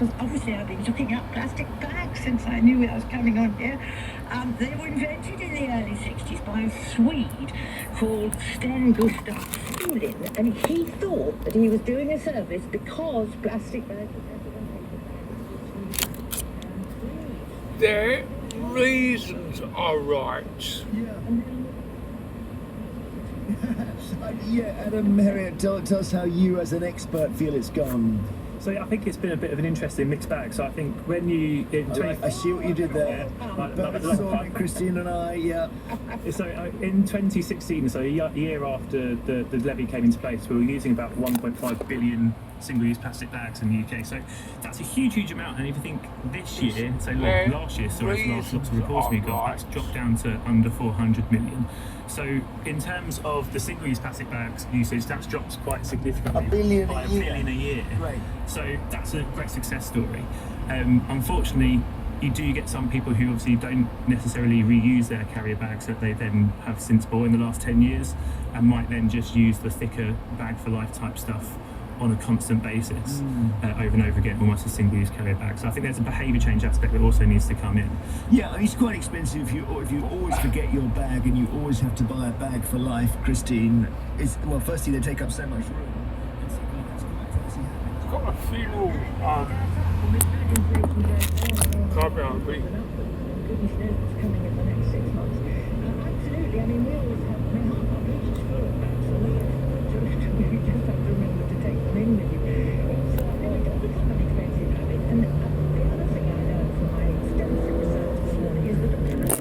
because obviously I've been looking up plastic bags since I knew I was coming on here. They were invented in the early 60s by a Swede called Sten Gustaf Thulin, and he thought that he was doing a service because plastic bags were Their reasons are right. Yeah, Adam Marriott, tell us how you as an expert feel it's gone. So I think it's been a bit of an interesting mixed bag. So I think when you I see what you did there. Sorry, Christine and I, yeah. So in 2016, so a year after the levy came into place, we were using about 1.5 billion single-use plastic bags in the UK. So that's a huge amount. And if you think this year, so last year, so as last lots of reports we got, that's dropped down to under 400 million. So in terms of the single-use plastic bags usage, that's dropped quite significantly. By a billion a year. Right. So that's a great success story. Unfortunately, you do get some people who obviously don't necessarily reuse their carrier bags that they then have since bought in the last 10 years and might then just use the thicker bag for life type stuff on a constant basis over and over again, almost a single-use carrier bag. So I think there's a behaviour change aspect that also needs to come in. Yeah, it's quite expensive if you always forget your bag and you always have to buy a bag for life, Christine. Well, firstly, they take up so much room. It's got a few carbon goodness knows what's coming in the next 6 months. Absolutely, I mean, we always have, half our beach is full of bags for life. You just have to remember to take them in with you. It does become an expensive habit. And the other thing I know from my extensive research this morning is that apparently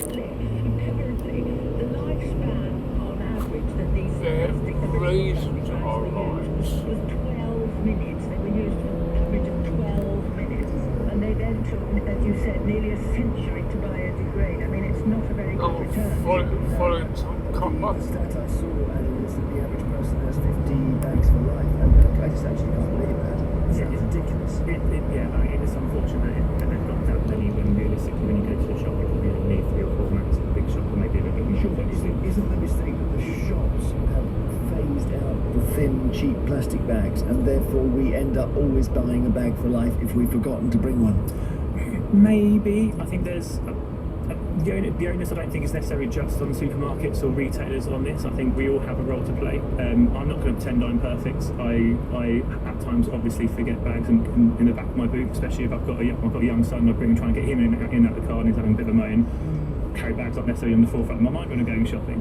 the lifespan on average that these plastic reasons are right. was 12 minutes. They were used for an average of 12 minutes. And they then took, as you said, nearly a century to biodegrade. I mean, it's not a very good return. Following some The stat I saw, Adam, is that the average person has 50 bags for life. And I just actually can't believe that. It sounds ridiculous. I mean, it is unfortunate that they've got that many when realistically when you go to the shop you probably only need 3 or 4 max. A big shop or maybe a little bit more. But isn't the mistake that the shops have phased out the thin, cheap plastic bags and therefore we end up always buying a bag for life if we've forgotten to bring one? Maybe. I think there's the onus I don't think is necessarily just on supermarkets or retailers on this. I think we all have a role to play. I'm not going to pretend I'm perfect. I at times obviously forget bags in the back of my boot, especially if I've got a young son. I bring and try and get him in and out of the car and he's having a bit of a moan. Carry bags not necessarily on the forefront of my mind when I'm going shopping.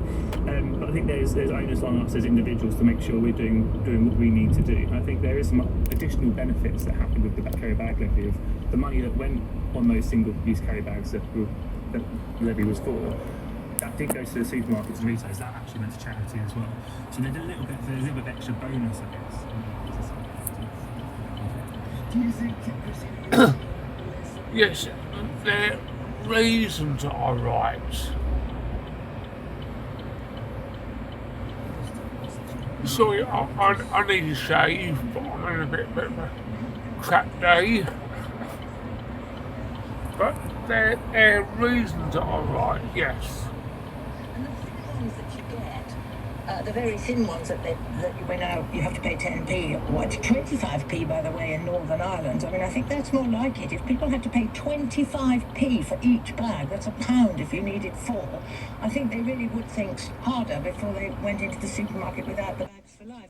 But I think there's onus on us as individuals to make sure we're doing what we need to do. I think there is some additional benefits that happen with the carrier bag levy of the money that went on those single-use carrier bags that the levy was for. That did go to the supermarkets and retailers. That actually went to charity as well. So there's a little bit of extra bonus, I guess. Do you think, Christine, Yes, their reasons are right. Sorry, I need to shave, but I'm in a bit of a crap day. But their reasons are right, yes. And the thin ones that you get, the very thin ones that you have to pay 10p, or it's 25p by the way in Northern Ireland. I mean, I think that's more like it. If people had to pay 25p for each bag, that's £1 if you needed 4. I think they really would think harder before they went into the supermarket without the bags for life.